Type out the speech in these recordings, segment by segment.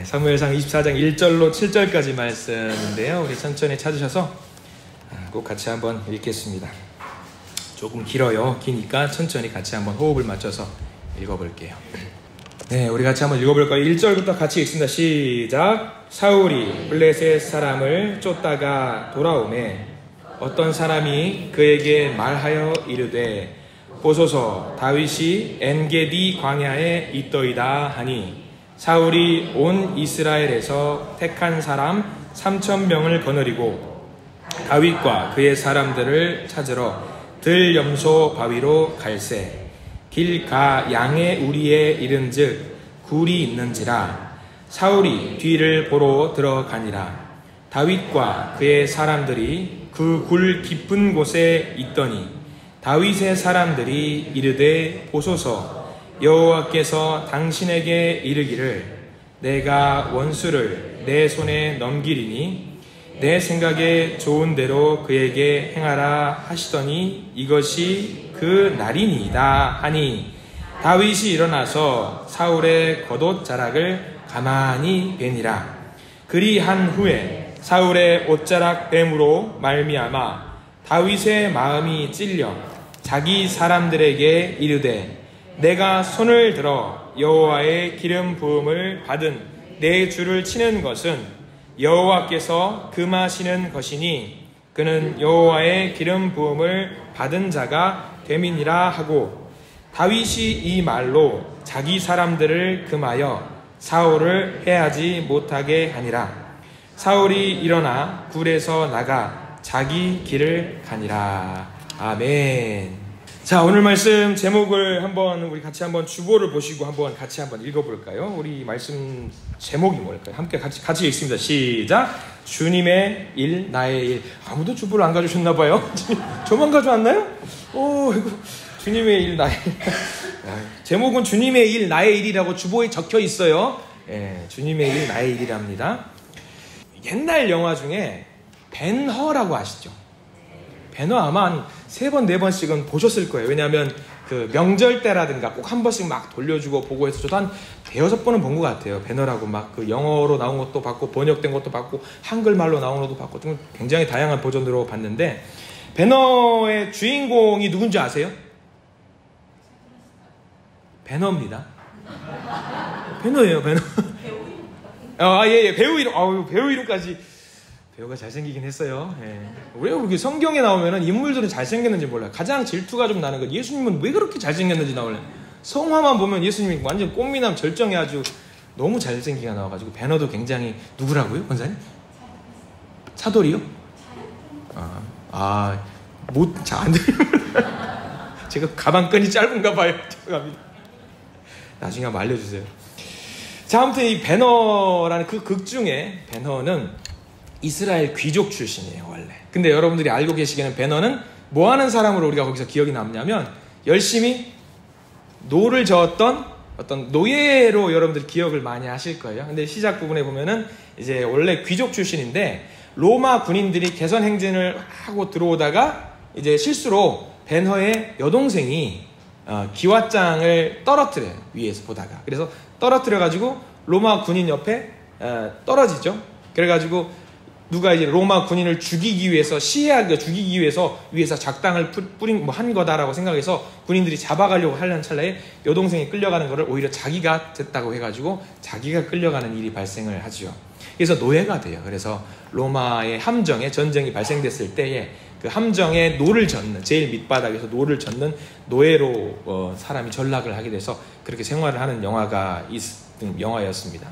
사무엘상 24장 1절로 7절까지 말씀인데요. 우리 천천히 찾으셔서 꼭 같이 한번 읽겠습니다. 조금 길어요. 기니까 천천히 같이 한번 호흡을 맞춰서 읽어볼게요. 네, 우리 같이 한번 읽어볼까요? 1절부터 같이 읽습니다. 시작. 사울이 블레셋 사람을 쫓다가 돌아오매 어떤 사람이 그에게 말하여 이르되 보소서 다윗이 엔게디 광야에 있더이다 하니 사울이 온 이스라엘에서 택한 사람 3,000명을 거느리고 다윗과 그의 사람들을 찾으러 들염소 바위로 갈새 길가 양의 우리에 이른즉 굴이 있는지라 사울이 뒤를 보러 들어가니라. 다윗과 그의 사람들이 그 굴 깊은 곳에 있더니 다윗의 사람들이 이르되 보소서 여호와께서 당신에게 이르기를 내가 원수를 내 손에 넘기리니 내 생각에 좋은 대로 그에게 행하라 하시더니 이것이 그 날이니이다 하니 다윗이 일어나서 사울의 겉옷자락을 가만히 베니라. 그리한 후에 사울의 옷자락 뱀으로 말미암아 다윗의 마음이 찔려 자기 사람들에게 이르되 내가 손을 들어 여호와의 기름 부음을 받은 내 주를 치는 것은 여호와께서 금하시는 것이니 그는 여호와의 기름 부음을 받은 자가 됨이니라 하고 다윗이 이 말로 자기 사람들을 금하여 사울을 해하지 못하게 하니라. 사울이 일어나 굴에서 나가 자기 길을 가니라. 아멘. 자, 오늘 말씀 제목을 한번 우리 같이 한번 주보를 보시고 한번 같이 한번 읽어볼까요? 우리 말씀 제목이 뭘까요? 함께 같이 읽습니다. 시작. 주님의 일, 나의 일. 아무도 주보를 안 가져오셨나봐요. 저만 가져왔나요? 이거 주님의 일, 나의 일. 제목은 주님의 일, 나의 일이라고 주보에 적혀 있어요. 주님의 일, 나의 일이랍니다. 옛날 영화 중에 벤허라고 아시죠? 벤허 아마 한 3번, 4번씩은 보셨을 거예요. 왜냐하면 그 명절 때라든가 꼭 한 번씩 막 돌려주고 보고 해서 저도 한 5-6번은 본 것 같아요. 벤허라고 막 그 영어로 나온 것도 봤고 번역된 것도 봤고 한글말로 나온 것도 봤고 좀 굉장히 다양한 버전으로 봤는데 벤허의 주인공이 누군지 아세요? 벤허입니다. 벤허예요, 벤허. 예, 배우 이름, 배우 이름까지. 배우가 잘생기긴 했어요. 왜 그렇게 성경에 나오면은 인물들은 잘생겼는지 몰라요. 가장 질투가 좀 나는 건 예수님은 왜 그렇게 잘생겼는지 나올래요. 성화만 보면 예수님이 완전 꽃미남 절정에 아주 너무 잘생기게 나와가지고 벤허도 굉장히 누구라고요, 권사님? 사돌이요? 잘 안 들리면 제가 가방끈이 짧은가 봐요. 죄송합니다. 나중에 한번 알려주세요. 자, 아무튼 이 벤허라는 그 극 중에 벤허는 이스라엘 귀족 출신이에요, 원래. 근데 여러분들이 알고 계시기에는 벤허는 뭐 하는 사람으로 우리가 거기서 기억이 남냐면 열심히 노를 저었던 어떤 노예로 여러분들 기억을 많이 하실 거예요. 근데 시작 부분에 보면은 이제 원래 귀족 출신인데 로마 군인들이 개선 행진을 하고 들어오다가 이제 실수로 벤허의 여동생이 기왓장을 떨어뜨려요, 위에서 보다가. 그래서 떨어뜨려가지고 로마 군인 옆에 떨어지죠. 그래가지고 누가 이제 로마 군인을 죽이기 위해서 죽이기 위해서 위에서 작당을 한 거다라고 생각해서 군인들이 잡아가려고 하려는 찰나에 여동생이 끌려가는 거를 오히려 자기가 됐다고 해가지고 자기가 끌려가는 일이 발생을 하죠. 그래서 노예가 돼요. 그래서 로마의 함정에 전쟁이 발생됐을 때에 그 함정에 노를 젓는, 제일 밑바닥에서 노를 젓는 노예로 사람이 전락을 하게 돼서 그렇게 생활을 하는 영화였습니다.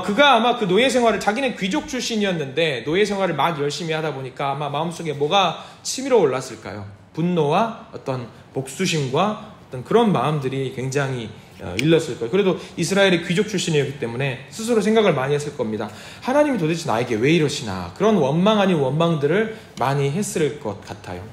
그가 아마 그 노예 생활을, 자기는 귀족 출신이었는데 노예 생활을 막 열심히 하다 보니까 아마 마음속에 뭐가 치밀어 올랐을까요? 분노와 어떤 복수심과 어떤 그런 마음들이 굉장히 일렀을 거예요. 그래도 이스라엘의 귀족 출신이었기 때문에 스스로 생각을 많이 했을 겁니다. 하나님이 도대체 나에게 왜 이러시나, 그런 원망 아닌 원망들을 많이 했을 것 같아요.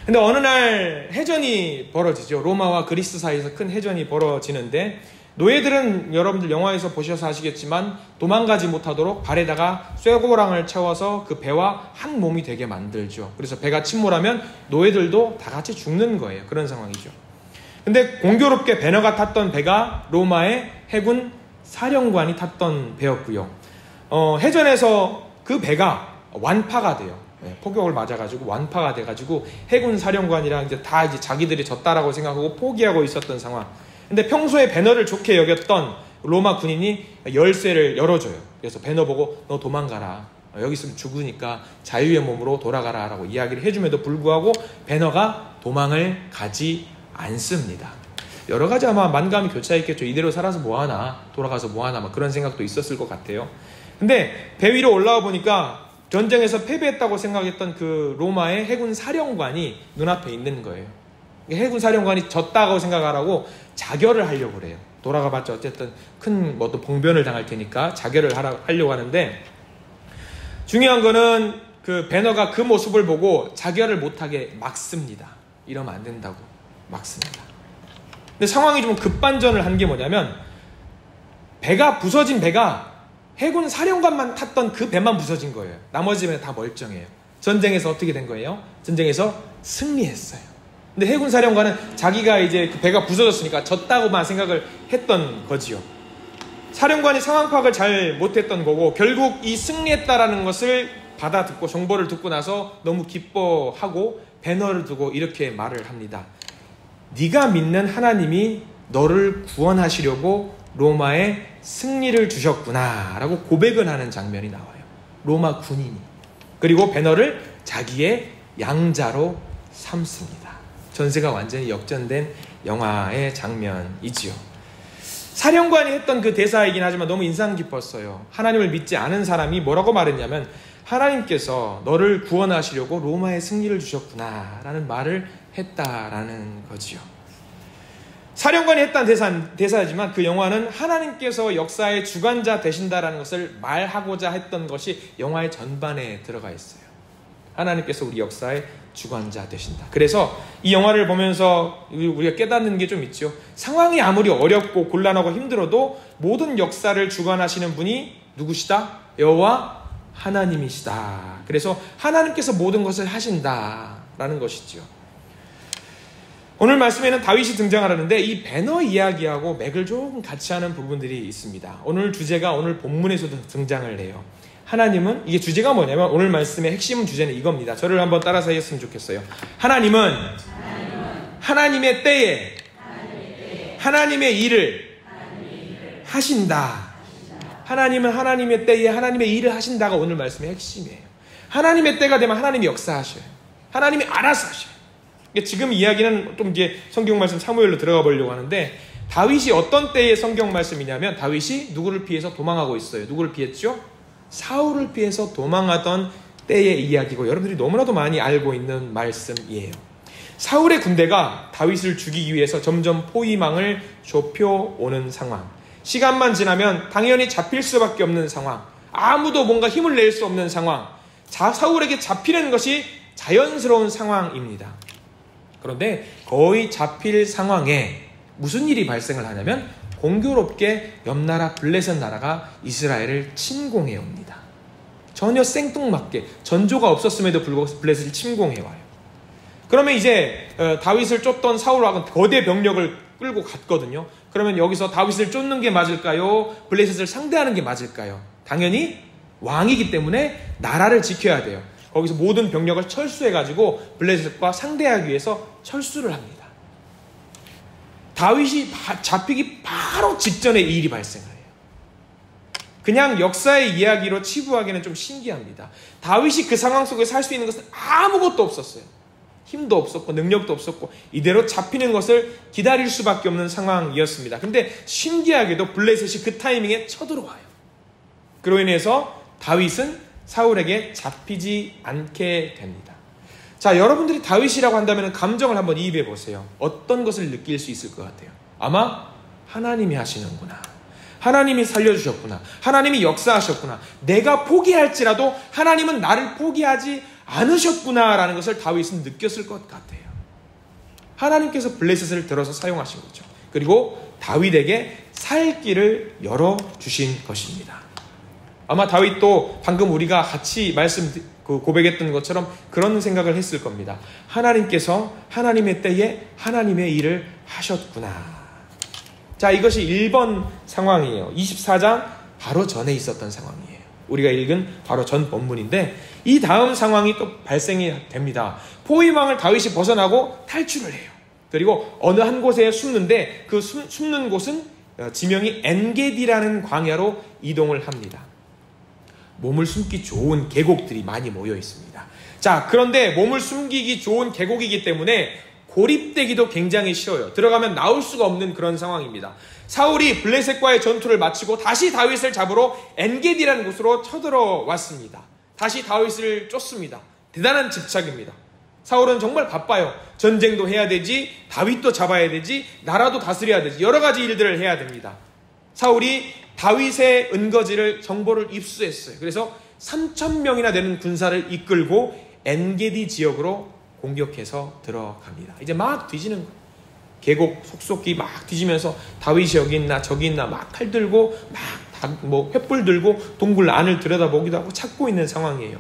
근데 어느 날 해전이 벌어지죠. 로마와 그리스 사이에서 큰 해전이 벌어지는데 노예들은 여러분들 영화에서 보셔서 아시겠지만 도망가지 못하도록 발에다가 쇠고랑을 채워서 그 배와 한 몸이 되게 만들죠. 그래서 배가 침몰하면 노예들도 다 같이 죽는 거예요. 그런 상황이죠. 근데 공교롭게 벤허가 탔던 배가 로마의 해군 사령관이 탔던 배였고요. 해전에서 그 배가 완파가 돼요. 폭격을 맞아가지고 완파가 돼가지고 해군 사령관이랑 이제 다 이제 자기들이 졌다라고 생각하고 포기하고 있었던 상황. 근데 평소에 배너를 좋게 여겼던 로마 군인이 열쇠를 열어줘요. 그래서 배너 보고 너 도망가라. 여기 있으면 죽으니까 자유의 몸으로 돌아가라 라고 이야기를 해줌에도 불구하고 배너가 도망을 가지 않습니다. 여러 가지 아마 만감이 교차했겠죠. 이대로 살아서 뭐하나, 돌아가서 뭐하나, 막 그런 생각도 있었을 것 같아요. 근데 배 위로 올라와 보니까 전쟁에서 패배했다고 생각했던 그 로마의 해군 사령관이 눈앞에 있는 거예요. 해군 사령관이 졌다고 생각하라고 자결을 하려고 그래요. 돌아가봤자 어쨌든 큰 또 봉변을 당할 테니까 자결을 하려고 하는데, 중요한 거는 그 배너가 그 모습을 보고 자결을 못하게 막습니다. 이러면 안 된다고 막습니다. 근데 상황이 좀 급반전을 한 게 뭐냐면, 부서진 배가 해군 사령관만 탔던 그 배만 부서진 거예요. 나머지 배는 다 멀쩡해요. 전쟁에서 어떻게 된 거예요? 전쟁에서 승리했어요. 근데 해군 사령관은 자기가 이제 그 배가 부서졌으니까 졌다고만 생각을 했던 거지요. 사령관이 상황 파악을 잘 못했던 거고, 결국 이 승리했다라는 것을 받아듣고 정보를 듣고 나서 너무 기뻐하고 배너를 두고 이렇게 말을 합니다. 네가 믿는 하나님이 너를 구원하시려고 로마에 승리를 주셨구나 라고 고백을 하는 장면이 나와요. 로마 군인이. 그리고 배너를 자기의 양자로 삼습니다. 전세가 완전히 역전된 영화의 장면이지요. 사령관이 했던 그 대사이긴 하지만 너무 인상 깊었어요. 하나님을 믿지 않은 사람이 뭐라고 말했냐면, 하나님께서 너를 구원하시려고 로마에 승리를 주셨구나 라는 말을 했다라는 거지요. 사령관이 했던 대사지만 그 영화는 하나님께서 역사의 주관자 되신다라는 것을 말하고자 했던 것이 영화의 전반에 들어가 있어요. 하나님께서 우리 역사의 주관자 되신다. 그래서 이 영화를 보면서 우리가 깨닫는 게 좀 있죠. 상황이 아무리 어렵고 곤란하고 힘들어도 모든 역사를 주관하시는 분이 누구시다? 여호와 하나님이시다. 그래서 하나님께서 모든 것을 하신다라는 것이죠. 오늘 말씀에는 다윗이 등장하는데 이 배너 이야기하고 맥을 조금 같이 하는 부분들이 있습니다. 오늘 주제가 오늘 본문에서도 등장을 해요. 하나님은, 이게 주제가 뭐냐면 오늘 말씀의 핵심 주제는 이겁니다. 저를 한번 따라서 했으면 좋겠어요. 하나님은 하나님의 때에 하나님의 일을 하신다. 하나님은 하나님의 때에 하나님의 일을 하신다가 오늘 말씀의 핵심이에요. 하나님의 때가 되면 하나님이 역사하셔요. 하나님이 알아서 하셔요. 지금 이야기는 좀 이제 성경 말씀 사무엘로 들어가 보려고 하는데, 다윗이 어떤 때의 성경 말씀이냐면, 다윗이 누구를 피해서 도망하고 있어요. 누구를 피했죠? 사울을 피해서 도망하던 때의 이야기고, 여러분들이 너무나도 많이 알고 있는 말씀이에요. 사울의 군대가 다윗을 죽이기 위해서 점점 포위망을 좁혀오는 상황. 시간만 지나면 당연히 잡힐 수밖에 없는 상황. 아무도 뭔가 힘을 낼 수 없는 상황. 사울에게 잡히는 것이 자연스러운 상황입니다. 그런데 거의 잡힐 상황에 무슨 일이 발생을 하냐면, 공교롭게 옆나라 블레셋 나라가 이스라엘을 침공해 옵니다. 전혀 생뚱맞게 전조가 없었음에도 불구하고 블레셋을 침공해 와요. 그러면 이제 다윗을 쫓던 사울왕은 거대 병력을 끌고 갔거든요. 그러면 여기서 다윗을 쫓는 게 맞을까요? 블레셋을 상대하는 게 맞을까요? 당연히 왕이기 때문에 나라를 지켜야 돼요. 거기서 모든 병력을 철수해가지고 블레셋과 상대하기 위해서 철수를 합니다. 다윗이 잡히기 바로 직전에 이 일이 발생해요. 그냥 역사의 이야기로 치부하기는 좀 신기합니다. 다윗이 그 상황 속에서 할 수 있는 것은 아무것도 없었어요. 힘도 없었고 능력도 없었고 이대로 잡히는 것을 기다릴 수밖에 없는 상황이었습니다. 근데 신기하게도 블레셋이 그 타이밍에 쳐들어와요. 그로 인해서 다윗은 사울에게 잡히지 않게 됩니다. 자, 여러분들이 다윗이라고 한다면 감정을 한번 이입해 보세요. 어떤 것을 느낄 수 있을 것 같아요? 아마 하나님이 하시는구나. 하나님이 살려주셨구나. 하나님이 역사하셨구나. 내가 포기할지라도 하나님은 나를 포기하지 않으셨구나라는 것을 다윗은 느꼈을 것 같아요. 하나님께서 블레셋을 들어서 사용하신 거죠. 그리고 다윗에게 살 길을 열어주신 것입니다. 아마 다윗도 방금 우리가 같이 고백했던 것처럼 그런 생각을 했을 겁니다. 하나님께서 하나님의 때에 하나님의 일을 하셨구나. 자, 이것이 1번 상황이에요. 24장 바로 전에 있었던 상황이에요. 우리가 읽은 바로 전 본문인데 이 다음 상황이 또 발생이 됩니다. 포위망을 다윗이 벗어나고 탈출을 해요. 그리고 어느 한 곳에 숨는데 그 숨는 곳은 지명이 엔게디라는 광야로 이동을 합니다. 몸을 숨기 좋은 계곡들이 많이 모여 있습니다. 자, 그런데 몸을 숨기기 좋은 계곡이기 때문에 고립되기도 굉장히 쉬워요. 들어가면 나올 수가 없는 그런 상황입니다. 사울이 블레셋과의 전투를 마치고 다시 다윗을 잡으러 엔게디라는 곳으로 쳐들어왔습니다. 다시 다윗을 쫓습니다. 대단한 집착입니다. 사울은 정말 바빠요. 전쟁도 해야 되지, 다윗도 잡아야 되지, 나라도 다스려야 되지, 여러 가지 일들을 해야 됩니다. 사울이 다윗의 은거지를 정보를 입수했어요. 그래서 3,000명이나 되는 군사를 이끌고 엔게디 지역으로 공격해서 들어갑니다. 이제 막 뒤지는 거예요. 계곡 속속이 막 뒤지면서 다윗이 여기 있나 저기 있나 막 칼 들고 막 횃불 들고 동굴 안을 들여다보기도 하고 찾고 있는 상황이에요.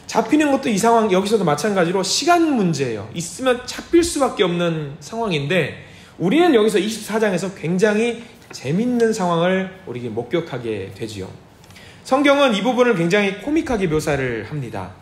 잡히는 것도 이 상황 여기서도 마찬가지로 시간 문제예요. 있으면 잡힐 수밖에 없는 상황인데 우리는 여기서 24장에서 굉장히 재밌는 상황을 우리에게 목격하게 되지요. 성경은 이 부분을 굉장히 코믹하게 묘사를 합니다.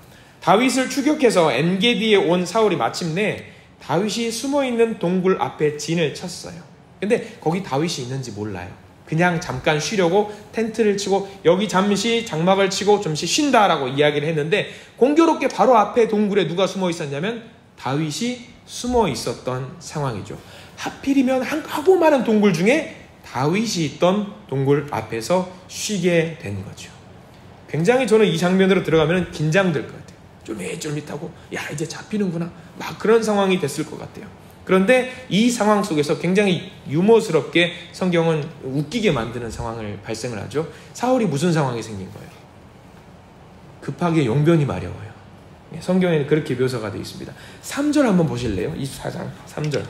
다윗을 추격해서 엔게디에 온 사울이 마침내 다윗이 숨어있는 동굴 앞에 진을 쳤어요. 근데 거기 다윗이 있는지 몰라요. 그냥 잠깐 쉬려고 텐트를 치고 여기 잠시 장막을 치고 잠시 쉰다라고 이야기를 했는데 공교롭게 바로 앞에 동굴에 누가 숨어 있었냐면 다윗이 숨어 있었던 상황이죠. 하필이면 하고 많은 동굴 중에 다윗이 있던 동굴 앞에서 쉬게 된 거죠. 굉장히 저는 이 장면으로 들어가면 긴장될 것 같아요. 쫄깃쫄깃하고 야 이제 잡히는구나 막 그런 상황이 됐을 것 같아요. 그런데 이 상황 속에서 굉장히 유머스럽게 성경은 웃기게 만드는 상황을 발생을 하죠. 사울이 무슨 상황이 생긴 거예요? 급하게 용변이 마려워요. 성경에는 그렇게 묘사가 되어 있습니다. 3절 한번 보실래요? 24장 3절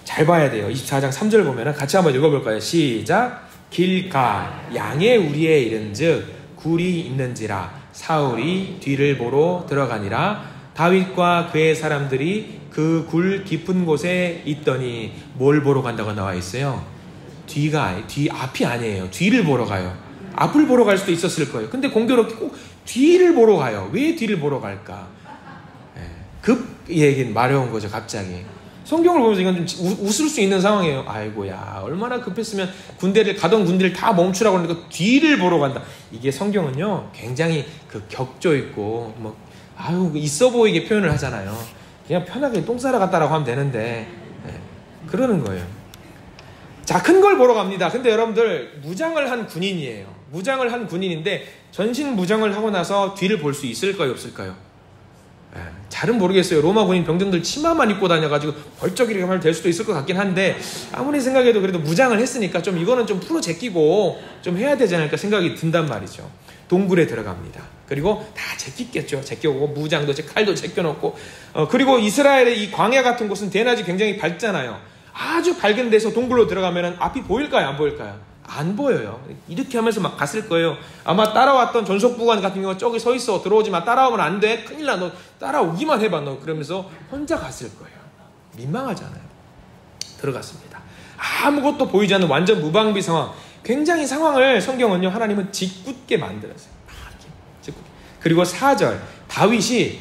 잘 봐야 돼요. 24장 3절 보면 같이 한번 읽어볼까요? 시작. 길가 양의 우리에 이른즉 굴이 있는지라 사울이 뒤를 보러 들어가니라. 다윗과 그의 사람들이 그 굴 깊은 곳에 있더니 뭘 보러 간다고 나와 있어요? 뒤 앞이 아니에요. 뒤를 보러 가요. 앞을 보러 갈 수도 있었을 거예요. 근데 공교롭게 꼭 뒤를 보러 가요. 왜 뒤를 보러 갈까? 급 얘기는 마려운 거죠. 갑자기 성경을 보면서 이건 좀 웃을 수 있는 상황이에요. 아이고야 얼마나 급했으면 가던 군대를 다 멈추라고 하니까 뒤를 보러 간다. 이게 성경은요 굉장히 그 격조 있고 있어 보이게 표현을 하잖아요. 그냥 편하게 똥 싸러 갔다라고 하면 되는데 그러는 거예요. 자, 큰 걸 보러 갑니다. 근데 여러분들 무장을 한 군인이에요. 무장을 한 군인인데 전신 무장을 하고 나서 뒤를 볼 수 있을까요 없을까요? 잘은 모르겠어요. 로마 군인 병정들 치마만 입고 다녀가지고 벌쩍 이렇게 하면 될 수도 있을 것 같긴 한데 아무리 생각해도 그래도 무장을 했으니까 좀 이거는 좀 풀어 제끼고 좀 해야 되지 않을까 생각이 든단 말이죠. 동굴에 들어갑니다. 그리고 다 제끼겠죠. 제껴오고 무장도 칼도 제껴놓고 그리고 이스라엘의 이 광야 같은 곳은 대낮이 굉장히 밝잖아요. 아주 밝은 데서 동굴로 들어가면 앞이 보일까요 안 보일까요? 안 보여요. 이렇게 하면서 막 갔을 거예요. 아마 따라왔던 전속부관 같은 경우가 저기 서 있어. 들어오지 마. 따라오면 안 돼. 큰일 나. 너 따라오기만 해봐. 너 그러면서 혼자 갔을 거예요. 민망하잖아요. 들어갔습니다. 아무것도 보이지 않는 완전 무방비 상황. 굉장히 상황을 성경은요 하나님은 짓궂게 만들었어요. 짓궂게. 그리고 4절 다윗이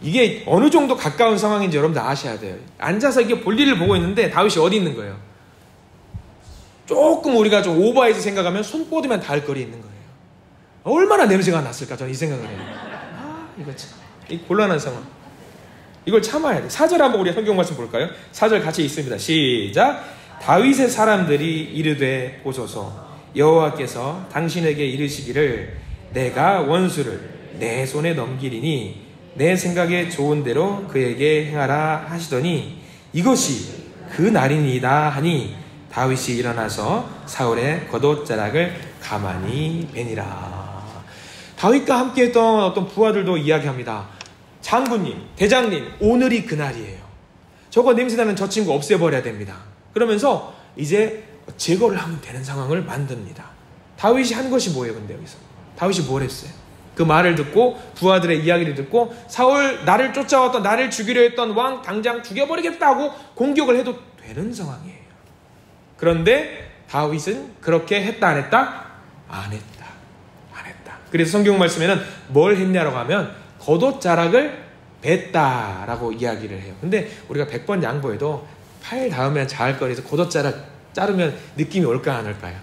이게 어느 정도 가까운 상황인지 여러분들 아셔야 돼요. 앉아서 이게 볼일을 보고 있는데 다윗이 어디 있는 거예요? 조금 우리가 좀 오버해서 생각하면 손꼽으면 닿을 거리에 있는 거예요. 얼마나 냄새가 났을까 저는 이 생각을 해요. 이거 참 이 곤란한 상황. 이걸 참아야 돼. 4절 한번 우리 성경 말씀 볼까요? 4절 같이 있습니다. 시작. 다윗의 사람들이 이르되 보소서 여호와께서 당신에게 이르시기를 내가 원수를 내 손에 넘기리니 내 생각에 좋은 대로 그에게 행하라 하시더니 이것이 그 날이니이다 하니 다윗이 일어나서 사울의 겉옷자락을 가만히 베니라. 다윗과 함께했던 어떤 부하들도 이야기합니다. 장군님, 대장님, 오늘이 그날이에요. 저거 냄새나는 저 친구 없애버려야 됩니다. 그러면서 이제 제거를 하면 되는 상황을 만듭니다. 다윗이 한 것이 뭐예요? 근데 여기서 다윗이 뭘 했어요? 그 말을 듣고 부하들의 이야기를 듣고 사울 나를 쫓아왔던 나를 죽이려 했던 왕 당장 죽여버리겠다고 공격을 해도 되는 상황이에요. 그런데 다윗은 그렇게 했다 안 했다? 안 했다. 안 했다. 그래서 성경 말씀에는 뭘 했냐라고 하면 겉옷자락을 뱉다라고 이야기를 해요. 근데 우리가 100번 양보해도 팔 닿으면 자을 거리에서 겉옷자락 자르면 느낌이 올까 안 올까요?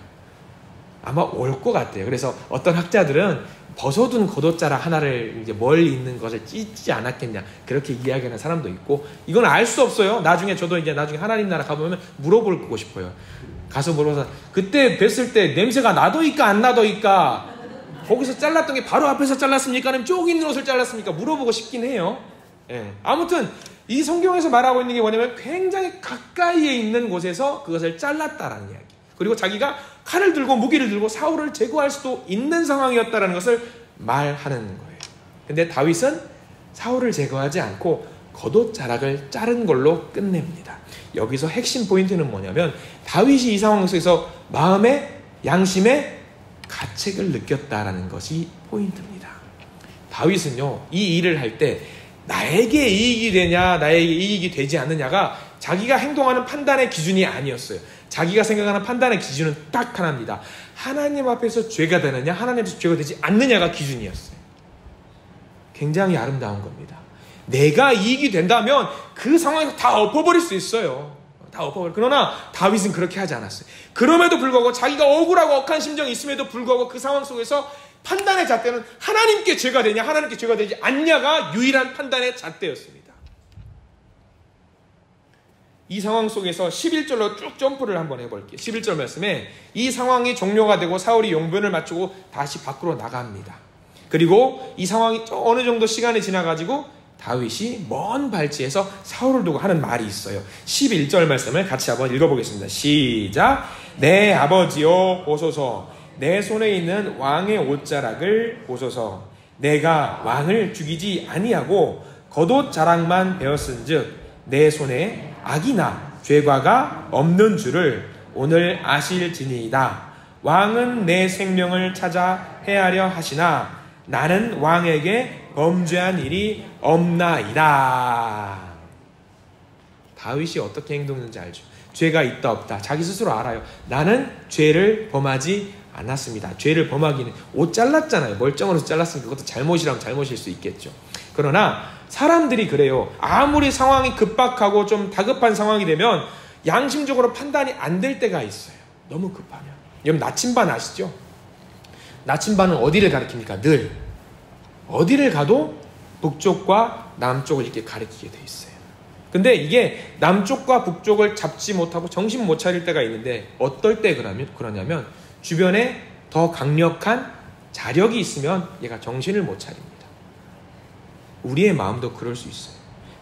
아마 올 것 같아요. 그래서 어떤 학자들은 벗어둔 겉옷자락 하나를 이제 멀리 있는 것을 찢지 않았겠냐 그렇게 이야기하는 사람도 있고, 이건 알 수 없어요. 나중에 저도 이제 나중에 하나님 나라 가보면 물어보고 싶어요. 가서 물어서 그때 뵀을 때 냄새가 나더이까 안 나더이까, 거기서 잘랐던 게 바로 앞에서 잘랐습니까? 아니면 쪽 있는 옷을 잘랐습니까? 물어보고 싶긴 해요. 예. 아무튼 이 성경에서 말하고 있는 게 뭐냐면 굉장히 가까이에 있는 곳에서 그것을 잘랐다라는 이야기. 그리고 자기가 칼을 들고 무기를 들고 사울을 제거할 수도 있는 상황이었다라는 것을 말하는 거예요. 근데 다윗은 사울을 제거하지 않고 겉옷자락을 자른 걸로 끝냅니다. 여기서 핵심 포인트는 뭐냐면 다윗이 이 상황 속에서 마음의 양심의 가책을 느꼈다라는 것이 포인트입니다. 다윗은요, 이 일을 할 때 나에게 이익이 되냐 나에게 이익이 되지 않느냐가 자기가 행동하는 판단의 기준이 아니었어요. 자기가 생각하는 판단의 기준은 딱 하나입니다. 하나님 앞에서 죄가 되느냐 하나님 앞에서 죄가 되지 않느냐가 기준이었어요. 굉장히 아름다운 겁니다. 내가 이익이 된다면 그 상황에서 다 엎어버릴 수 있어요. 다 엎어버려. 그러나 다윗은 그렇게 하지 않았어요. 그럼에도 불구하고 자기가 억울하고 억한 심정이 있음에도 불구하고 그 상황 속에서 판단의 잣대는 하나님께 죄가 되냐 하나님께 죄가 되지 않냐가 유일한 판단의 잣대였습니다. 이 상황 속에서 11절로 쭉 점프를 한번 해볼게요. 11절 말씀에 이 상황이 종료가 되고 사울이 용변을 마치고 다시 밖으로 나갑니다. 그리고 이 상황이 어느 정도 시간이 지나가지고 다윗이 먼 발치에서 사울을 두고 하는 말이 있어요. 11절 말씀을 같이 한번 읽어보겠습니다. 시작. 내 아버지여 보소서, 내 손에 있는 왕의 옷자락을 보소서. 내가 왕을 죽이지 아니하고 겉옷 자락만 베었은즉 내 손에 악이나 죄과가 없는 줄을 오늘 아실지니이다. 왕은 내 생명을 찾아 해하려 하시나 나는 왕에게 범죄한 일이 없나이다. 다윗이 어떻게 행동했는지 알죠? 죄가 있다 없다 자기 스스로 알아요. 나는 죄를 범하지 않았습니다. 죄를 범하기는 옷 잘랐잖아요. 멀쩡해서 잘랐으니까 그것도 잘못이라면 잘못일 수 있겠죠. 그러나 사람들이 그래요. 아무리 상황이 급박하고 좀 다급한 상황이 되면 양심적으로 판단이 안 될 때가 있어요. 너무 급하면. 여러분 나침반 아시죠? 나침반은 어디를 가리킵니까? 늘 어디를 가도 북쪽과 남쪽을 이렇게 가리키게 돼 있어요. 근데 이게 남쪽과 북쪽을 잡지 못하고 정신 못 차릴 때가 있는데 어떨 때 그러냐면 주변에 더 강력한 자력이 있으면 얘가 정신을 못 차립니다. 우리의 마음도 그럴 수 있어요.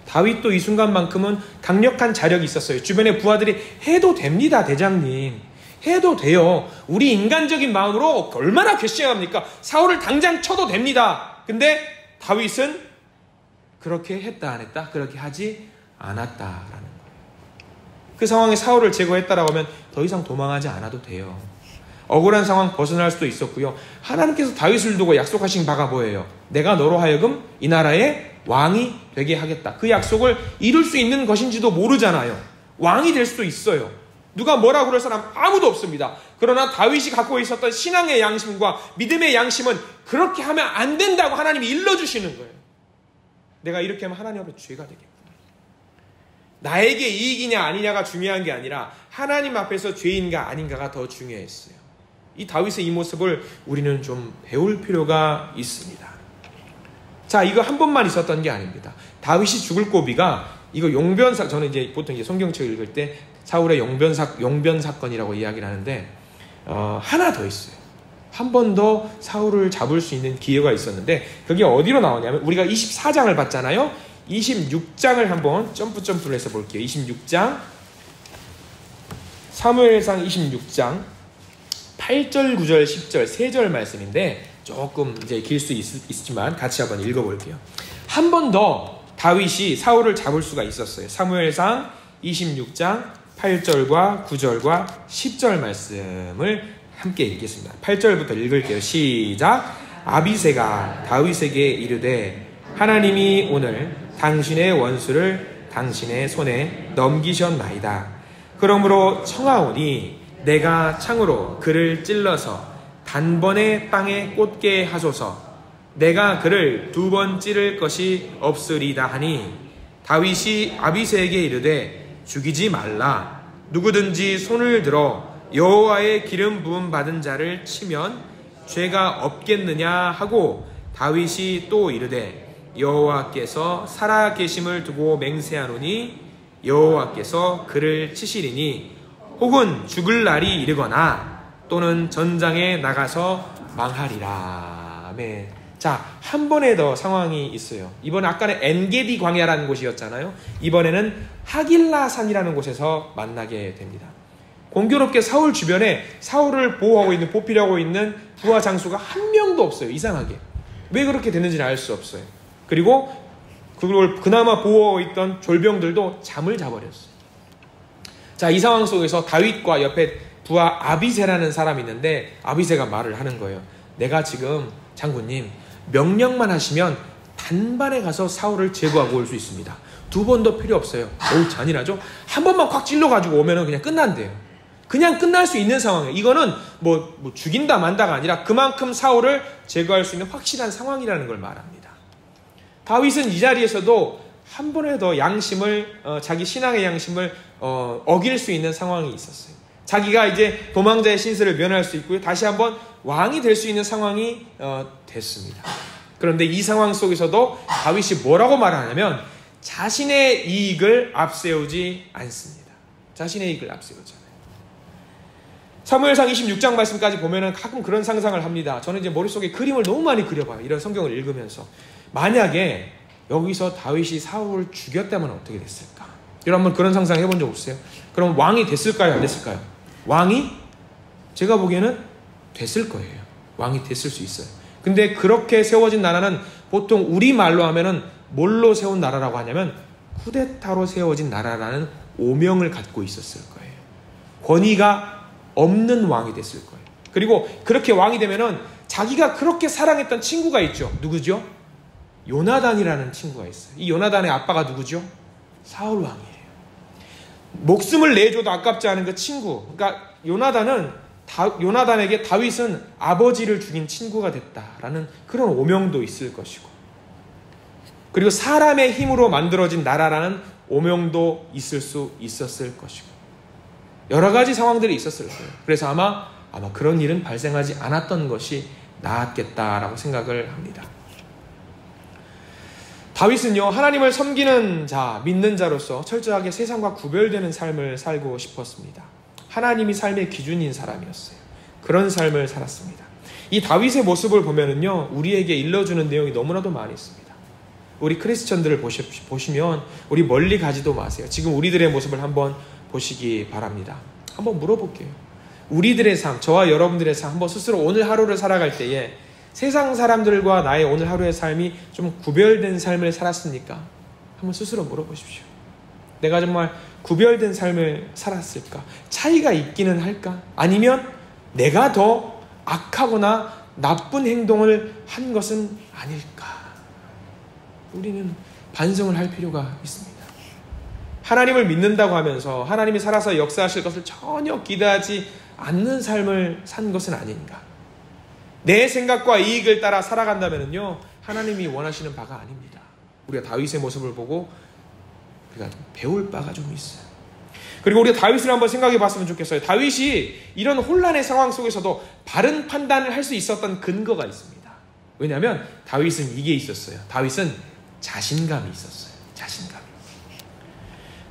다윗도 이 순간만큼은 강력한 자력이 있었어요. 주변에 부하들이 해도 됩니다, 대장님. 해도 돼요. 우리 인간적인 마음으로 얼마나 괘씸합니까? 사울을 당장 쳐도 됩니다. 근데 다윗은 그렇게 했다 안 했다? 그렇게 하지 않았다라는 거예요. 그 상황에 사울을 제거했다라고 하면 더 이상 도망하지 않아도 돼요. 억울한 상황 벗어날 수도 있었고요. 하나님께서 다윗을 두고 약속하신 바가 뭐예요? 내가 너로 하여금 이 나라의 왕이 되게 하겠다. 그 약속을 이룰 수 있는 것인지도 모르잖아요. 왕이 될 수도 있어요. 누가 뭐라고 그럴 사람 아무도 없습니다. 그러나 다윗이 갖고 있었던 신앙의 양심과 믿음의 양심은 그렇게 하면 안 된다고 하나님이 일러주시는 거예요. 내가 이렇게 하면 하나님 앞에 죄가 되겠구나. 나에게 이익이냐 아니냐가 중요한 게 아니라 하나님 앞에서 죄인가 아닌가가 더 중요했어요. 이 다윗의 이 모습을 우리는 좀 배울 필요가 있습니다. 자, 이거 한 번만 있었던 게 아닙니다. 다윗이 죽을 고비가 이거 용변사, 저는 이제 보통 이제 성경책을 읽을 때 사울의 용변 사건이라고 이야기를 하는데 하나 더 있어요. 한 번 더 사울을 잡을 수 있는 기회가 있었는데 그게 어디로 나오냐면 우리가 24장을 봤잖아요. 26장을 한번 점프를 해서 볼게요. 26장 사무엘상 26장 8절, 9절, 10절, 3절 말씀인데 조금 이제 길 수 있지만 같이 한번 읽어볼게요. 한 번 더 다윗이 사울을 잡을 수가 있었어요. 사무엘상 26장 8절과 9절과 10절 말씀을 함께 읽겠습니다. 8절부터 읽을게요. 시작. 아비새가 다윗에게 이르되 하나님이 오늘 당신의 원수를 당신의 손에 넘기셨나이다. 그러므로 청하오니 내가 창으로 그를 찔러서 단번에 땅에 꽂게 하소서. 내가 그를 2번 찌를 것이 없으리다 하니 다윗이 아비새에게 이르되 죽이지 말라. 누구든지 손을 들어 여호와의 기름 부음 받은 자를 치면 죄가 없겠느냐 하고 다윗이 또 이르되 여호와께서 살아 계심을 두고 맹세하노니 여호와께서 그를 치시리니 혹은 죽을 날이 이르거나 또는 전장에 나가서 망하리라. 아멘. 자, 한 번에 더 상황이 있어요. 이번 아까는 엔게디 광야라는 곳이었잖아요. 이번에는 하길라산이라는 곳에서 만나게 됩니다. 공교롭게 사울 주변에 사울을 보호하고 있는, 보필하고 있는 부하 장수가 한 명도 없어요. 이상하게. 왜 그렇게 됐는지는 알 수 없어요. 그리고 그걸 그나마 보호하고 있던 졸병들도 잠을 자버렸어요. 자, 이 상황 속에서 다윗과 옆에 부하 아비새라는 사람이 있는데 아비새가 말을 하는 거예요. 내가 지금 장군님 명령만 하시면 단반에 가서 사울을 제거하고 올 수 있습니다. 2번도 필요 없어요. 어우, 잔인하죠? 한 번만 콱 찔러가지고 오면은 그냥 끝난대요. 그냥 끝날 수 있는 상황이에요. 이거는 뭐 죽인다 만다가 아니라 그만큼 사울을 제거할 수 있는 확실한 상황이라는 걸 말합니다. 다윗은 이 자리에서도 한 번에 더 양심을, 자기 신앙의 양심을 어길 수 있는 상황이 있었어요. 자기가 이제 도망자의 신세를 면할 수 있고요. 다시 한번 왕이 될 수 있는 상황이 됐습니다. 그런데 이 상황 속에서도 다윗이 뭐라고 말하냐면 자신의 이익을 앞세우지 않습니다. 자신의 이익을 앞세우지 않아요. 사무엘상 26장 말씀까지 보면은 가끔 그런 상상을 합니다. 저는 이제 머릿속에 그림을 너무 많이 그려봐요. 이런 성경을 읽으면서. 만약에 여기서 다윗이 사울을 죽였다면 어떻게 됐을까? 여러분 한번 그런 상상 해본 적 없어요? 그럼 왕이 됐을까요? 안 됐을까요? 왕이 제가 보기에는 됐을 거예요. 왕이 됐을 수 있어요. 근데 그렇게 세워진 나라는 보통 우리말로 하면은 뭘로 세운 나라라고 하냐면 쿠데타로 세워진 나라라는 오명을 갖고 있었을 거예요. 권위가 없는 왕이 됐을 거예요. 그리고 그렇게 왕이 되면은 자기가 그렇게 사랑했던 친구가 있죠. 누구죠? 요나단이라는 친구가 있어요. 이 요나단의 아빠가 누구죠? 사울 왕이에요. 목숨을 내줘도 아깝지 않은 그 친구. 그러니까 요나단에게 다윗은 아버지를 죽인 친구가 됐다라는 그런 오명도 있을 것이고, 그리고 사람의 힘으로 만들어진 나라라는 오명도 있을 수 있었을 것이고, 여러 가지 상황들이 있었을 거예요. 그래서 아마 그런 일은 발생하지 않았던 것이 나았겠다라고 생각을 합니다. 다윗은요, 하나님을 섬기는 자, 믿는 자로서 철저하게 세상과 구별되는 삶을 살고 싶었습니다. 하나님이 삶의 기준인 사람이었어요. 그런 삶을 살았습니다. 이 다윗의 모습을 보면은요, 우리에게 일러주는 내용이 너무나도 많이 있습니다. 우리 크리스천들을 보시면 우리 멀리 가지도 마세요. 지금 우리들의 모습을 한번 보시기 바랍니다. 한번 물어볼게요. 우리들의 삶, 저와 여러분들의 삶, 한번 스스로 오늘 하루를 살아갈 때에 세상 사람들과 나의 오늘 하루의 삶이 좀 구별된 삶을 살았습니까? 한번 스스로 물어보십시오. 내가 정말 구별된 삶을 살았을까? 차이가 있기는 할까? 아니면 내가 더 악하거나 나쁜 행동을 한 것은 아닐까? 우리는 반성을 할 필요가 있습니다. 하나님을 믿는다고 하면서 하나님이 살아서 역사하실 것을 전혀 기대하지 않는 삶을 산 것은 아닌가? 내 생각과 이익을 따라 살아간다면요, 하나님이 원하시는 바가 아닙니다. 우리가 다윗의 모습을 보고 우리가 배울 바가 좀 있어요. 그리고 우리가 다윗을 한번 생각해 봤으면 좋겠어요. 다윗이 이런 혼란의 상황 속에서도 바른 판단을 할 수 있었던 근거가 있습니다. 왜냐하면 다윗은 이게 있었어요. 다윗은 자신감이 있었어요. 자신감이.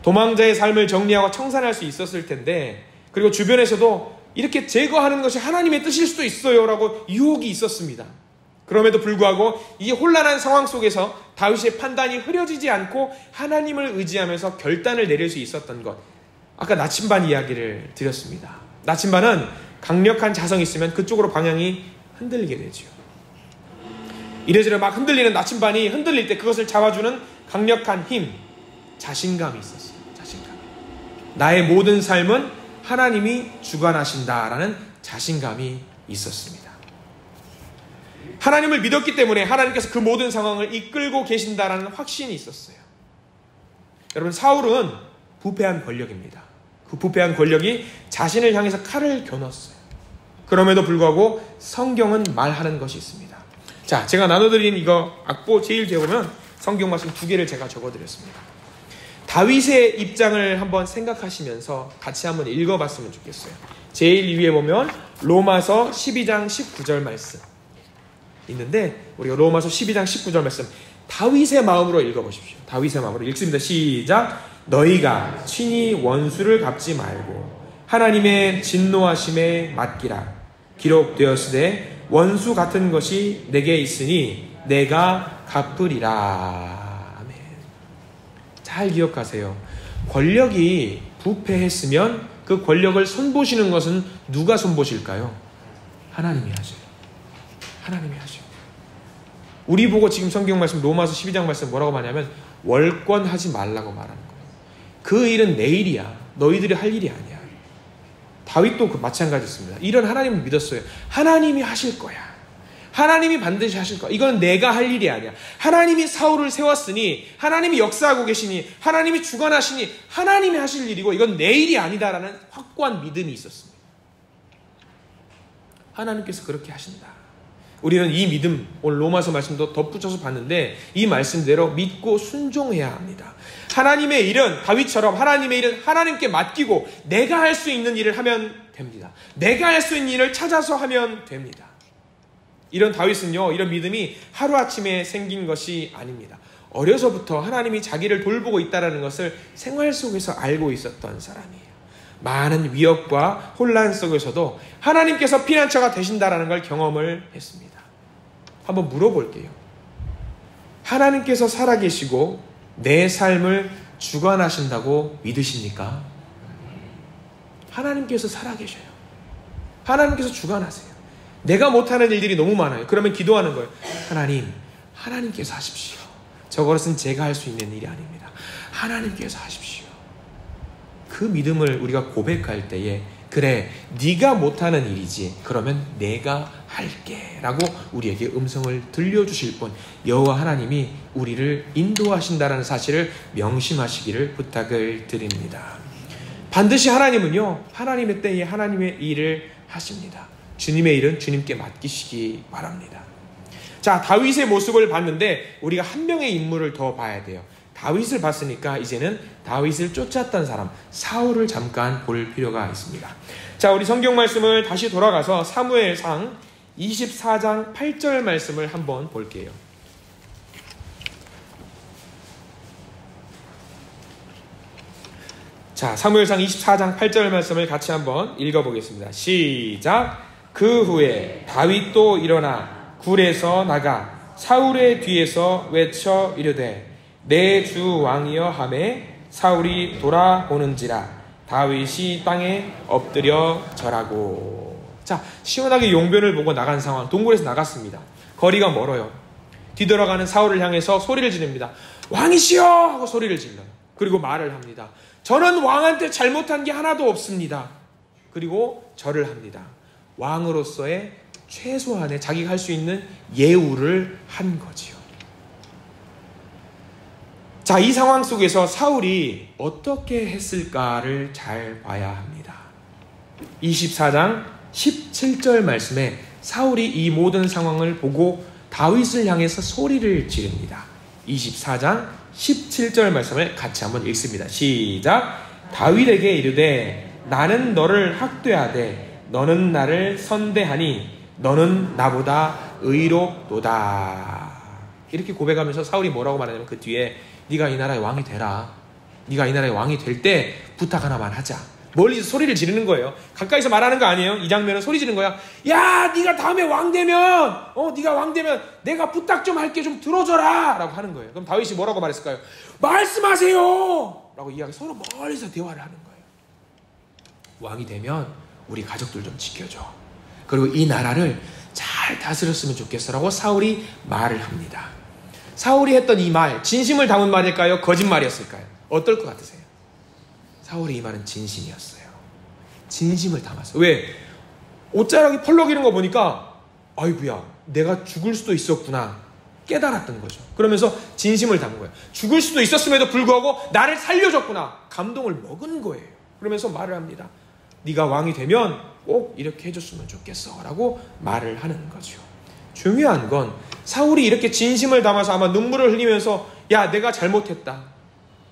도망자의 삶을 정리하고 청산할 수 있었을 텐데, 그리고 주변에서도 이렇게 제거하는 것이 하나님의 뜻일 수도 있어요 라고 유혹이 있었습니다. 그럼에도 불구하고 이 혼란한 상황 속에서 다윗의 판단이 흐려지지 않고 하나님을 의지하면서 결단을 내릴 수 있었던 것, 아까 나침반 이야기를 드렸습니다. 나침반은 강력한 자성이 있으면 그쪽으로 방향이 흔들리게 되죠. 이래저래 막 흔들리는 나침반이 흔들릴 때 그것을 잡아주는 강력한 힘, 자신감이 있었어요. 자신감. 나의 모든 삶은 하나님이 주관하신다라는 자신감이 있었습니다. 하나님을 믿었기 때문에 하나님께서 그 모든 상황을 이끌고 계신다라는 확신이 있었어요. 여러분, 사울은 부패한 권력입니다. 부패한 권력이 자신을 향해서 칼을 겨눴어요. 그럼에도 불구하고 성경은 말하는 것이 있습니다. 자, 제가 나눠드린 이거 악보 제일 뒤에 보면 성경 말씀 2개를 제가 적어드렸습니다. 다윗의 입장을 한번 생각하시면서 같이 한번 읽어봤으면 좋겠어요. 제일 위에 보면 로마서 12장 19절 말씀 있는데, 우리가 로마서 12장 19절 말씀 다윗의 마음으로 읽어보십시오. 다윗의 마음으로 읽습니다. 시작. 너희가 친히 원수를 갚지 말고 하나님의 진노하심에 맡기라. 기록되었으되 원수 같은 것이 내게 있으니 내가 갚으리라. 아멘. 잘 기억하세요. 권력이 부패했으면 그 권력을 손보시는 것은 누가 손보실까요? 하나님이 하셔요. 하나님이 하셔요. 우리 보고 지금 성경 말씀 로마서 12장 말씀 뭐라고 말하냐면 월권하지 말라고 말하는 거예요. 그 일은 내 일이야. 너희들이 할 일이 아니야. 다윗도 마찬가지였습니다. 이런 하나님을 믿었어요. 하나님이 하실 거야. 하나님이 반드시 하실 거야. 이건 내가 할 일이 아니야. 하나님이 사울을 세웠으니, 하나님이 역사하고 계시니, 하나님이 주관하시니 하나님이 하실 일이고 이건 내 일이 아니다라는 확고한 믿음이 있었습니다. 하나님께서 그렇게 하신다. 우리는 이 믿음, 오늘 로마서 말씀도 덧붙여서 봤는데 이 말씀대로 믿고 순종해야 합니다. 하나님의 일은 다윗처럼 하나님의 일은 하나님께 맡기고 내가 할 수 있는 일을 하면 됩니다. 내가 할 수 있는 일을 찾아서 하면 됩니다. 이런 다윗은요, 이런 믿음이 하루아침에 생긴 것이 아닙니다. 어려서부터 하나님이 자기를 돌보고 있다는 것을 생활 속에서 알고 있었던 사람이에요. 많은 위협과 혼란 속에서도 하나님께서 피난처가 되신다는 걸 경험을 했습니다. 한번 물어볼게요. 하나님께서 살아계시고 내 삶을 주관하신다고 믿으십니까? 하나님께서 살아계셔요. 하나님께서 주관하세요. 내가 못하는 일들이 너무 많아요. 그러면 기도하는 거예요. 하나님, 하나님께서 하십시오. 저것은 제가 할 수 있는 일이 아닙니다. 하나님께서 하십시오. 그 믿음을 우리가 고백할 때에 그래, 네가 못하는 일이지. 그러면 내가 할게 라고 우리에게 음성을 들려주실 분 여호와 하나님이 우리를 인도하신다는 사실을 명심하시기를 부탁을 드립니다. 반드시 하나님은요, 하나님의 때에 하나님의 일을 하십니다. 주님의 일은 주님께 맡기시기 바랍니다. 자, 다윗의 모습을 봤는데 우리가 한 명의 인물을 더 봐야 돼요. 다윗을 봤으니까 이제는 다윗을 쫓았던 사람 사울을 잠깐 볼 필요가 있습니다. 자, 우리 성경 말씀을 다시 돌아가서 사무엘상 24장 8절 말씀을 한번 볼게요. 자, 사무엘상 24장 8절 말씀을 같이 한번 읽어보겠습니다. 시작. 그 후에 다윗도 일어나 굴에서 나가 사울의 뒤에서 외쳐 이르되 내 주 왕이여 하매 사울이 돌아오는지라 다윗이 땅에 엎드려 절하고. 자, 시원하게 용변을 보고 나간 상황. 동굴에서 나갔습니다. 거리가 멀어요. 뒤돌아가는 사울을 향해서 소리를 지릅니다. 왕이시여 하고 소리를 질러요. 그리고 말을 합니다. 저는 왕한테 잘못한 게 하나도 없습니다. 그리고 절을 합니다. 왕으로서의 최소한의 자기가 할 수 있는 예우를 한 거지요. 자, 이 상황 속에서 사울이 어떻게 했을까를 잘 봐야 합니다. 24장 17절 말씀에 사울이 이 모든 상황을 보고 다윗을 향해서 소리를 지릅니다. 24장 17절 말씀을 같이 한번 읽습니다. 시작. 다윗에게 이르되 나는 너를 학대하되 너는 나를 선대하니 너는 나보다 의롭도다. 이렇게 고백하면서 사울이 뭐라고 말하냐면 그 뒤에 네가 이 나라의 왕이 되라. 네가 이 나라의 왕이 될 때 부탁 하나만 하자. 멀리서 소리를 지르는 거예요. 가까이서 말하는 거 아니에요. 이 장면은 소리 지르는 거야. 야, 네가 다음에 왕 되면 네가 왕 되면 내가 부탁 좀 할게, 좀 들어줘라 라고 하는 거예요. 그럼 다윗이 뭐라고 말했을까요? 말씀하세요 라고 이야기, 서로 멀리서 대화를 하는 거예요. 왕이 되면 우리 가족들 좀 지켜줘. 그리고 이 나라를 잘 다스렸으면 좋겠어 라고 사울이 말을 합니다. 사울이 했던 이 말, 진심을 담은 말일까요? 거짓말이었을까요? 어떨 것 같으세요? 사울이 이 말은 진심이었어요. 진심을 담았어요. 왜? 옷자락이 펄럭이는 거 보니까 아이고야, 내가 죽을 수도 있었구나 깨달았던 거죠. 그러면서 진심을 담은 거예요. 죽을 수도 있었음에도 불구하고 나를 살려줬구나 감동을 먹은 거예요. 그러면서 말을 합니다. 네가 왕이 되면 꼭 이렇게 해줬으면 좋겠어 라고 말을 하는 거죠. 중요한 건 사울이 이렇게 진심을 담아서 아마 눈물을 흘리면서 야 내가 잘못했다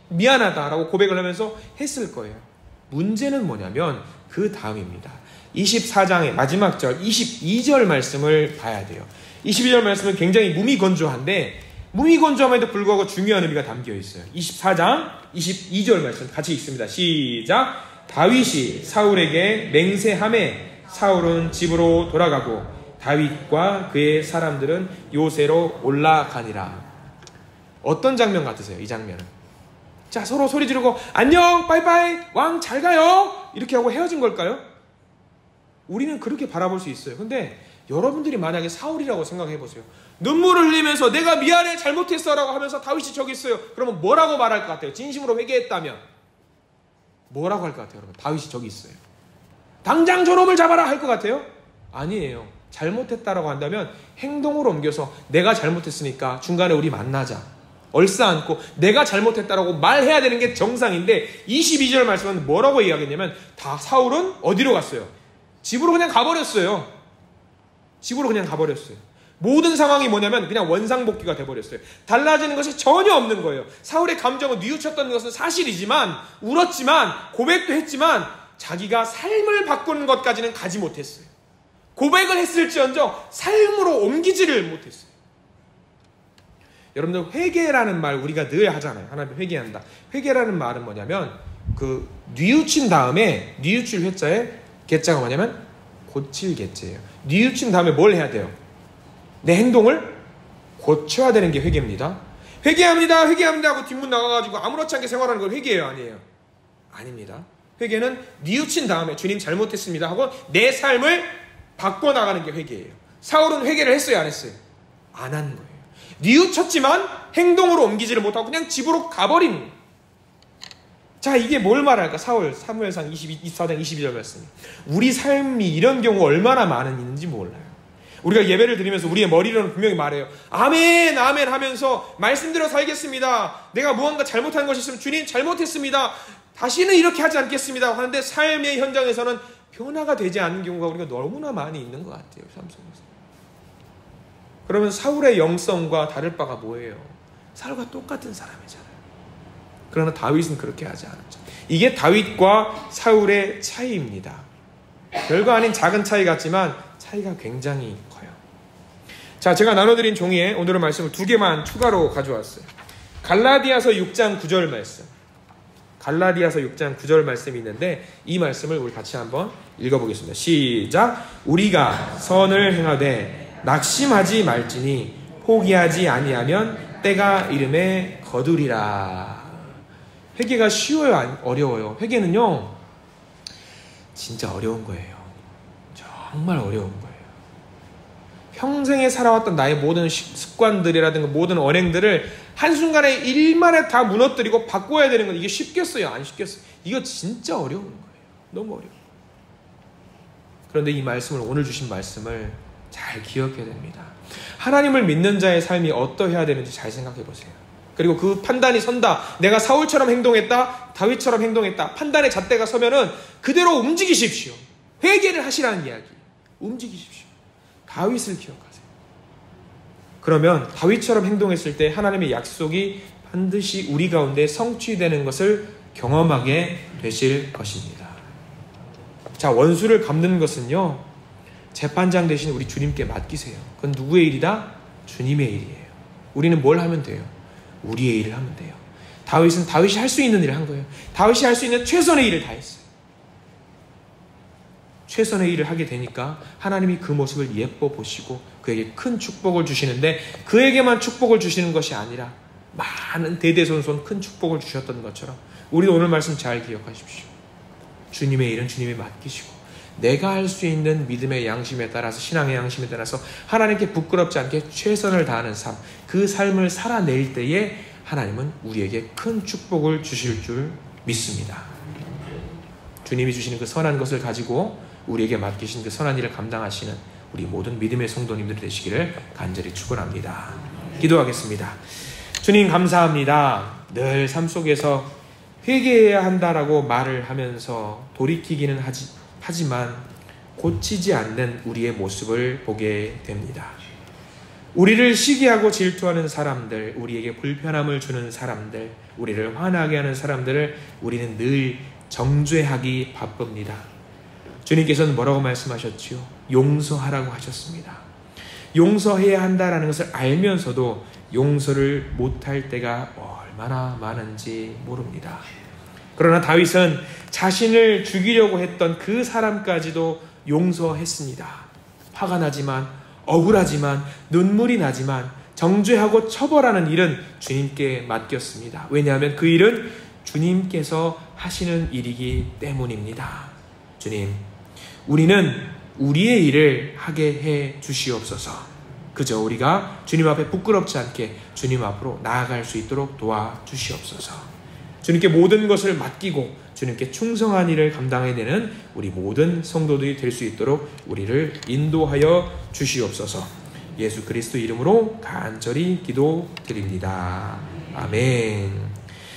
미안하다 라고 고백을 하면서 했을 거예요. 문제는 뭐냐면 그 다음입니다. 24장의 마지막 절 22절 말씀을 봐야 돼요. 22절 말씀은 굉장히 무미건조한데 무미건조함에도 불구하고 중요한 의미가 담겨 있어요. 24장 22절 말씀 같이 읽습니다. 시작. 다윗이 사울에게 맹세하매 사울은 집으로 돌아가고 다윗과 그의 사람들은 요새로 올라가니라. 어떤 장면 같으세요? 이 장면은. 자, 서로 소리 지르고 안녕 빠이빠이 왕 잘 가요 이렇게 하고 헤어진 걸까요? 우리는 그렇게 바라볼 수 있어요. 근데 여러분들이 만약에 사울이라고 생각해 보세요. 눈물을 흘리면서 내가 미안해 잘못했어 라고 하면서 다윗이 저기 있어요. 그러면 뭐라고 말할 것 같아요? 진심으로 회개했다면 뭐라고 할 것 같아요? 여러분, 다윗이 저기 있어요. 당장 저놈을 잡아라 할 것 같아요? 아니에요. 잘못했다라고 한다면 행동으로 옮겨서 내가 잘못했으니까 중간에 우리 만나자 얼싸안고 내가 잘못했다라고 말해야 되는 게 정상인데 22절 말씀은 뭐라고 이야기했냐면 다 사울은 어디로 갔어요? 집으로 그냥 가버렸어요. 집으로 그냥 가버렸어요. 모든 상황이 뭐냐면 그냥 원상복귀가 돼버렸어요. 달라지는 것이 전혀 없는 거예요. 사울의 감정은 뉘우쳤던 것은 사실이지만 울었지만 고백도 했지만 자기가 삶을 바꾸는 것까지는 가지 못했어요. 고백을 했을지언정 삶으로 옮기지를 못했어요. 여러분들 회개라는 말 우리가 늘 하잖아요. 하나님 회개한다. 회개라는 말은 뭐냐면 그 뉘우친 다음에 뉘우칠 회자에 개자가 뭐냐면 고칠 개자예요. 뉘우친 다음에 뭘 해야 돼요? 내 행동을 고쳐야 되는 게 회개입니다. 회개합니다. 회개합니다 하고 뒷문 나가가지고 아무렇지 않게 생활하는 걸 회개예요? 아니에요? 아닙니다. 회개는 뉘우친 다음에 주님 잘못했습니다 하고 내 삶을 바꿔나가는 게 회개예요. 사울은 회개를 했어요? 안 했어요? 안 한 거예요. 뉘우쳤지만 행동으로 옮기지를 못하고 그냥 집으로 가버린 거예요. 자, 이게 뭘 말할까? 사무엘상 24장 22절 말씀. 우리 삶이 이런 경우 얼마나 많은지 몰라요. 우리가 예배를 드리면서 우리의 머리로는 분명히 말해요. 아멘 아멘 하면서 말씀대로 살겠습니다. 내가 무언가 잘못한 것이 있으면 주님 잘못했습니다. 다시는 이렇게 하지 않겠습니다 하는데 삶의 현장에서는 변화가 되지 않는 경우가 우리가 너무나 많이 있는 것 같아요. 삶 속에서. 그러면 사울의 영성과 다를 바가 뭐예요? 사울과 똑같은 사람이잖아요. 그러나 다윗은 그렇게 하지 않았죠. 이게 다윗과 사울의 차이입니다. 별거 아닌 작은 차이 같지만 차이가 굉장히 커요. 자, 제가 나눠드린 종이에 오늘의 말씀을 2개만 추가로 가져왔어요. 갈라디아서 6장 9절 말씀. 갈라디아서 6장 9절 말씀이 있는데 이 말씀을 우리 같이 한번 읽어보겠습니다. 시작. 우리가 선을 행하되 낙심하지 말지니 포기하지 아니하면 때가 이름에 거두리라. 회개가 쉬워요? 어려워요? 회개는요 진짜 어려운 거예요. 정말 어려운 거예요. 평생에 살아왔던 나의 모든 습관들이라든가 모든 언행들을 한순간에 일만에 다 무너뜨리고 바꿔야 되는 건 이게 쉽겠어요? 안 쉽겠어요? 이거 진짜 어려운 거예요. 너무 어려워요. 그런데 이 말씀을 오늘 주신 말씀을 잘 기억해야 됩니다. 하나님을 믿는 자의 삶이 어떠해야 되는지 잘 생각해 보세요. 그리고 그 판단이 선다. 내가 사울처럼 행동했다. 다윗처럼 행동했다. 판단의 잣대가 서면은 그대로 움직이십시오. 회개를 하시라는 이야기. 움직이십시오. 다윗을 기억하세요. 그러면 다윗처럼 행동했을 때 하나님의 약속이 반드시 우리 가운데 성취되는 것을 경험하게 되실 것입니다. 자, 원수를 갚는 것은요 재판장 대신 우리 주님께 맡기세요. 그건 누구의 일이다? 주님의 일이에요. 우리는 뭘 하면 돼요? 우리의 일을 하면 돼요. 다윗은 다윗이 할 수 있는 일을 한 거예요. 다윗이 할 수 있는 최선의 일을 다 했어요. 최선의 일을 하게 되니까 하나님이 그 모습을 예뻐 보시고 그에게 큰 축복을 주시는데 그에게만 축복을 주시는 것이 아니라 많은 대대손손 큰 축복을 주셨던 것처럼 우리도 오늘 말씀 잘 기억하십시오. 주님의 일은 주님이 맡기시고 내가 할 수 있는 믿음의 양심에 따라서 신앙의 양심에 따라서 하나님께 부끄럽지 않게 최선을 다하는 삶, 그 삶을 살아낼 때에 하나님은 우리에게 큰 축복을 주실 줄 믿습니다. 주님이 주시는 그 선한 것을 가지고 우리에게 맡기신 그 선한 일을 감당하시는 우리 모든 믿음의 성도님들이 되시기를 간절히 축원합니다. 기도하겠습니다. 주님 감사합니다. 늘 삶 속에서 회개해야 한다라고 말을 하면서 돌이키기는 하지만 고치지 않는 우리의 모습을 보게 됩니다. 우리를 시기하고 질투하는 사람들, 우리에게 불편함을 주는 사람들, 우리를 화나게 하는 사람들을 우리는 늘 정죄하기 바쁩니다. 주님께서는 뭐라고 말씀하셨지요? 용서하라고 하셨습니다. 용서해야 한다라는 것을 알면서도 용서를 못할 때가 얼마나 많은지 모릅니다. 그러나 다윗은 자신을 죽이려고 했던 그 사람까지도 용서했습니다. 화가 나지만, 억울하지만, 눈물이 나지만 정죄하고 처벌하는 일은 주님께 맡겼습니다. 왜냐하면 그 일은 주님께서 하시는 일이기 때문입니다. 주님, 우리는 우리의 일을 하게 해 주시옵소서. 그저 우리가 주님 앞에 부끄럽지 않게 주님 앞으로 나아갈 수 있도록 도와주시옵소서. 주님께 모든 것을 맡기고 주님께 충성한 일을 감당해내는 우리 모든 성도들이 될 수 있도록 우리를 인도하여 주시옵소서. 예수 그리스도 이름으로 간절히 기도드립니다. 아멘.